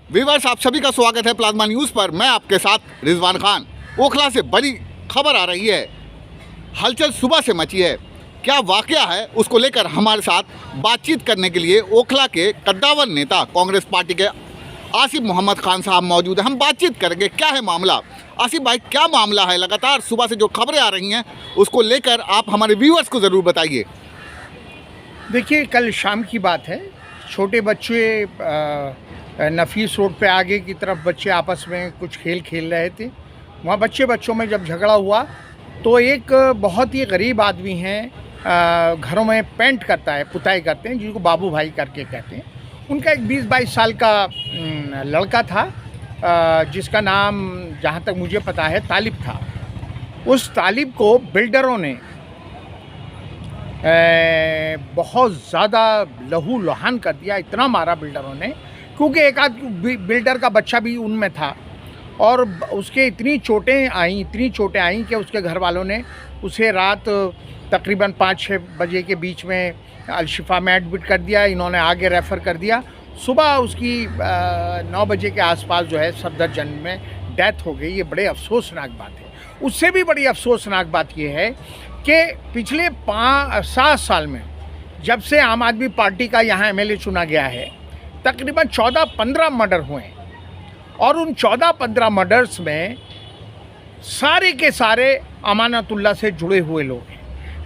Viewers, आप सभी का स्वागत है प्लाज्मा न्यूज़ पर। मैं आपके साथ रिजवान खान। ओखला से बड़ी खबर आ रही है। हलचल सुबह से मची है। क्या वाकया है, उसको लेकर हमारे साथ बातचीत करने के लिए ओखला के कद्दावर नेता कांग्रेस पार्टी के आसिफ मोहम्मद खान साहब मौजूद हैं। हम बातचीत करेंगे क्या है मामला। आसिफ भाई, क्या मामला है? लगातार सुबह से जो खबरें आ रही हैं उसको लेकर आप हमारे व्यूअर्स को ज़रूर बताइए। देखिए, कल शाम की बात है। छोटे बच्चे नफीस रोड पे आगे की तरफ बच्चे आपस में कुछ खेल खेल रहे थे। वहाँ बच्चों में जब झगड़ा हुआ तो एक बहुत ही गरीब आदमी हैं, घरों में पेंट करता है, पुताई करते हैं, जिनको बाबू भाई करके कहते हैं। उनका एक 20-22 साल का लड़का था, जिसका नाम जहाँ तक मुझे पता है तालिब था। उस तालिब को बिल्डरों ने बहुत ज़्यादा लहू लुहान कर दिया। इतना मारा बिल्डरों ने, क्योंकि एक आध बिल्डर का बच्चा भी उनमें था, और उसके इतनी चोटें आईं कि उसके घर वालों ने उसे रात तकरीबन 5-6 बजे के बीच में अलशिफा में एडमिट कर दिया। इन्होंने आगे रेफ़र कर दिया। सुबह उसकी 9 बजे के आसपास जो है सफदरजंग में डेथ हो गई। ये बड़े अफसोसनाक बात है। उससे भी बड़ी अफसोसनाक बात ये है कि पिछले 7 साल में जब से आम आदमी पार्टी का यहाँ एमएलए चुना गया है, तकरीबन 14-15 मर्डर हुए हैं, और उन 14-15 मर्डर्स में सारे के सारे अमानतुल्लाह से जुड़े हुए लोग हैं।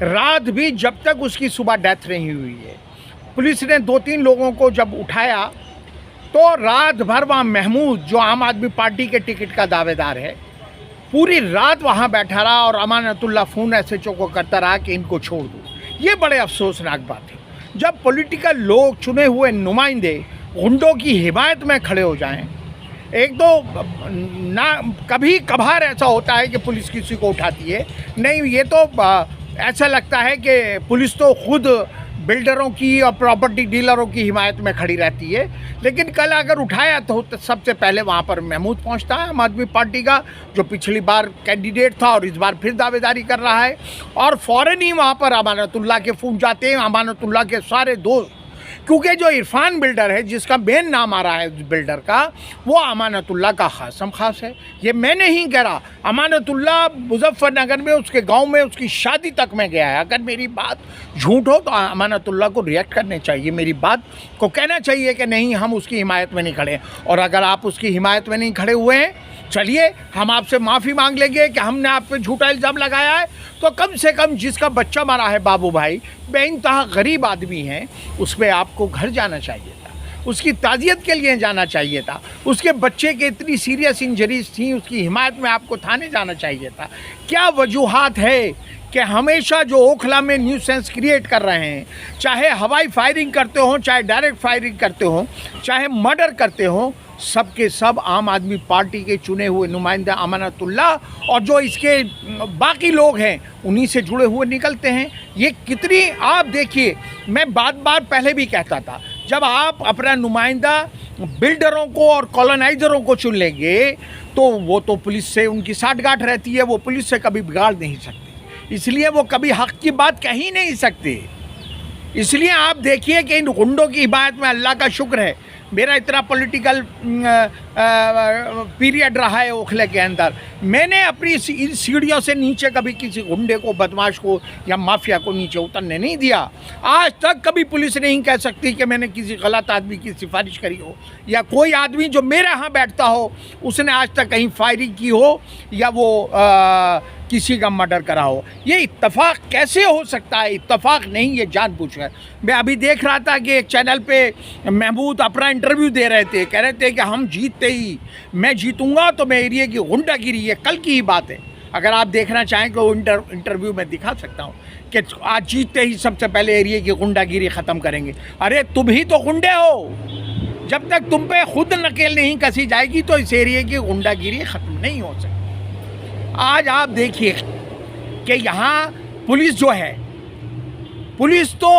रात भी जब तक उसकी सुबह डेथ नहीं हुई है, पुलिस ने 2-3 लोगों को जब उठाया तो रात भर वहाँ महमूद, जो आम आदमी पार्टी के टिकट का दावेदार है, पूरी रात वहाँ बैठा रहा और अमानतुल्लाह फ़ोन एसएचओ को करता रहा कि इनको छोड़ दो। ये बड़े अफसोसनाक बात है। जब पॉलिटिकल लोग, चुने हुए नुमाइंदे, गुंडों की हिमायत में खड़े हो जाएं। एक तो ना कभी कभार ऐसा होता है कि पुलिस किसी को उठाती है, नहीं, ये तो ऐसा लगता है कि पुलिस तो खुद बिल्डरों की और प्रॉपर्टी डीलरों की हिमायत में खड़ी रहती है। लेकिन कल अगर उठाया तो सबसे पहले वहाँ पर महमूद पहुँचता है, आम आदमी पार्टी का, जो पिछली बार कैंडिडेट था और इस बार फिर दावेदारी कर रहा है, और फ़ौरन ही वहाँ पर अमानतुल्लाह के फ़ोन जाते हैं, अमानतुल्लाह के सारे दोस्त। क्योंकि जो इरफान बिल्डर है, जिसका मेन नाम आ रहा है उस बिल्डर का, वो अमानतुल्लाह का खासम खास है। ये मैं नहीं कह रहा। अमानतुल्लाह मुजफ्फरनगर में उसके गांव में उसकी शादी तक में गया है। अगर मेरी बात झूठ हो तो अमानतुल्लाह को रिएक्ट करने चाहिए, मेरी बात को कहना चाहिए कि नहीं, हम उसकी हिमायत में नहीं खड़े हैं। और अगर आप उसकी हिमायत में नहीं खड़े हुए हैं, चलिए हम आपसे माफ़ी मांग लेंगे कि हमने आप पे झूठा इल्ज़ाम लगाया है। तो कम से कम जिसका बच्चा मारा है बाबू भाई, बेइंतहा गरीब आदमी है, उस पर आपको घर जाना चाहिए था, उसकी ताज़ियत के लिए जाना चाहिए था। उसके बच्चे के इतनी सीरियस इंजरीज थी, उसकी हिमायत में आपको थाने जाना चाहिए था। क्या वजूहात है कि हमेशा जो ओखला में न्यूसेंस क्रिएट कर रहे हैं, चाहे हवाई फायरिंग करते हो, चाहे डायरेक्ट फायरिंग करते हो, चाहे मर्डर करते हो, सब के सब आम आदमी पार्टी के चुने हुए नुमाइंदा अमानतुल्लाह और जो इसके बाकी लोग हैं उन्हीं से जुड़े हुए निकलते हैं। ये कितनी, आप देखिए, मैं बार पहले भी कहता था, जब आप अपना नुमाइंदा बिल्डरों को और कॉलोनाइजरों को चुन लेंगे तो वो तो पुलिस से उनकी साठगांठ रहती है, वो पुलिस से कभी बिगाड़ नहीं सकते, इसलिए वो कभी हक की बात कह ही नहीं सकते। इसलिए आप देखिए कि इन गुंडों की हिमायत में, अल्लाह का शुक्र है, मेरा इतना पॉलिटिकल पीरियड रहा है ओखले के अंदर, मैंने अपनी इन सीढ़ियों से नीचे कभी किसी गुंडे को, बदमाश को या माफिया को नीचे उतरने नहीं दिया। आज तक कभी पुलिस नहीं कह सकती कि मैंने किसी गलत आदमी की सिफारिश करी हो, या कोई आदमी जो मेरे यहाँ बैठता हो उसने आज तक कहीं फायरिंग की हो, या वो किसी का मर्डर करा हो। ये इत्तफाक कैसे हो सकता है? इत्तफाक नहीं, ये जानबूझकर। मैं अभी देख रहा था कि एक चैनल पे महमूद अपना इंटरव्यू दे रहे थे, कह रहे थे कि हम जीतते ही, मैं जीतूंगा तो मैं एरिया की गुंडागिरी, ये कल की ही बात है। अगर आप देखना चाहें तो इंटरव्यू में दिखा सकता हूँ कि आज जीतते ही सबसे पहले एरिया की गुंडागिरी ख़त्म करेंगे। अरे तुम ही तो गुंडे हो। जब तक तुम पे खुद नकेल नहीं कसी जाएगी तो इस एरिया की गुंडागिरी ख़त्म नहीं हो सकती। आज आप देखिए कि यहाँ पुलिस जो है, पुलिस तो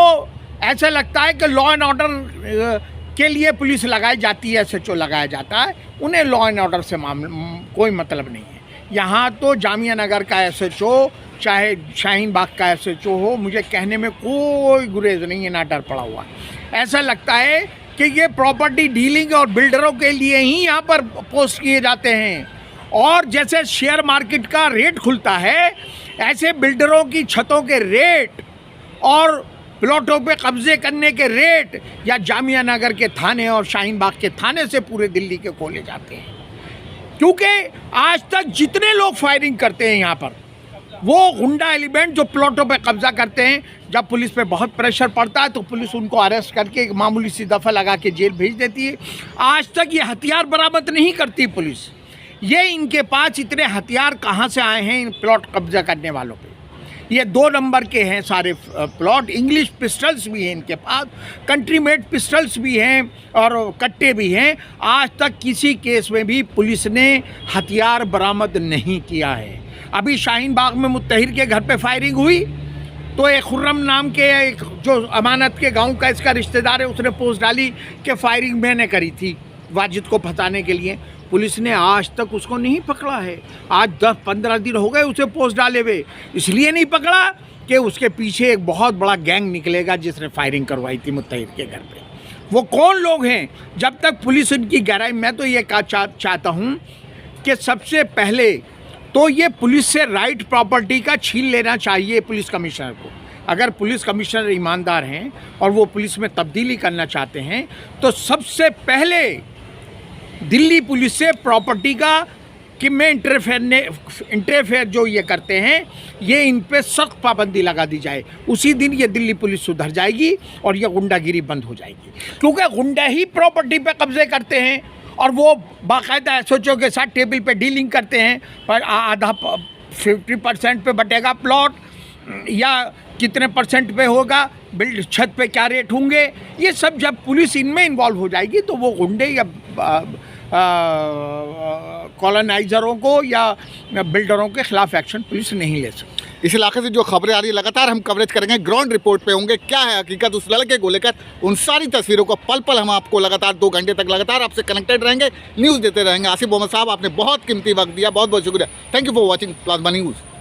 ऐसा लगता है कि लॉ एंड ऑर्डर के लिए पुलिस लगाई जाती है, एसएचओ लगाया जाता है, उन्हें लॉ एंड ऑर्डर से कोई मतलब नहीं है। यहाँ तो जामिया नगर का एसएचओ, चाहे शाहीन बाग का एसएचओ हो, मुझे कहने में कोई गुरेज नहीं है, ना डर पड़ा हुआ। ऐसा लगता है कि ये प्रॉपर्टी डीलिंग और बिल्डरों के लिए ही यहाँ पर पोस्ट किए जाते हैं। और जैसे शेयर मार्केट का रेट खुलता है, ऐसे बिल्डरों की छतों के रेट और प्लॉटों पे कब्जे करने के रेट या जामिया नगर के थाने और शाहीन बाग के थाने से पूरे दिल्ली के खोले जाते हैं। क्योंकि आज तक जितने लोग फायरिंग करते हैं यहाँ पर, वो गुंडा एलिमेंट जो प्लॉटों पे कब्जा करते हैं, जब पुलिस पे बहुत प्रेशर पड़ता है तो पुलिस उनको अरेस्ट करके एक मामूली सी दफ़ा लगा के जेल भेज देती है। आज तक ये हथियार बरामद नहीं करती पुलिस। ये इनके पास इतने हथियार कहाँ से आए हैं इन प्लॉट कब्जा करने वालों पे? ये 2 नंबर के हैं सारे प्लॉट। इंग्लिश पिस्टल्स भी हैं इनके पास, कंट्री मेड पिस्टल्स भी हैं और कट्टे भी हैं। आज तक किसी केस में भी पुलिस ने हथियार बरामद नहीं किया है। अभी शाहीन बाग में मुत्तहिर के घर पे फायरिंग हुई तो एक खुर्रम नाम के एक जो अमानत के गांव का इसका रिश्तेदार है, उसने पोस्ट डाली कि फायरिंग मैंने करी थी वाजिद को फंसाने के लिए। पुलिस ने आज तक उसको नहीं पकड़ा है। आज 10-15 दिन हो गए उसे पोस्ट डाले हुए। इसलिए नहीं पकड़ा कि उसके पीछे एक बहुत बड़ा गैंग निकलेगा जिसने फायरिंग करवाई थी मुत्तहिर के घर पे। वो कौन लोग हैं? जब तक पुलिस उनकी गहराई, मैं तो ये चाहता हूँ कि सबसे पहले तो ये पुलिस से राइट प्रॉपर्टी का छीन लेना चाहिए पुलिस कमिश्नर को। अगर पुलिस कमिश्नर ईमानदार हैं और वो पुलिस में तब्दीली करना चाहते हैं तो सबसे पहले दिल्ली पुलिस से प्रॉपर्टी का कि में इंटरफेयर जो ये करते हैं, ये इन पे सख्त पाबंदी लगा दी जाए। उसी दिन ये दिल्ली पुलिस सुधर जाएगी और ये गुंडागिरी बंद हो जाएगी। क्योंकि गुंडा ही प्रॉपर्टी पे कब्जे करते हैं और वो बाकायदा एसओचओ के साथ टेबल पे डीलिंग करते हैं। पर आधा 50% पे बटेगा प्लॉट या कितने परसेंट पे होगा, बिल्ड छत पे क्या रेट होंगे, ये सब जब पुलिस इनमें इन्वॉल्व हो जाएगी तो वो गुंडे या कॉलोनाइजरों को या बिल्डरों के खिलाफ एक्शन पुलिस नहीं ले सकती। इस इलाके से जो खबरें आ रही है लगातार हम कवरेज करेंगे, ग्राउंड रिपोर्ट पे होंगे। क्या है हकीकत उस लड़के को लेकर, उन सारी तस्वीरों को पल पल हम आपको लगातार 2 घंटे तक लगातार आपसे कनेक्टेड रहेंगे, न्यूज़ देते रहेंगे। आसिफ मोहम्मद साहब, आपने बहुत कीमती वक्त दिया, बहुत बहुत शुक्रिया। Thank you for watching plasma news.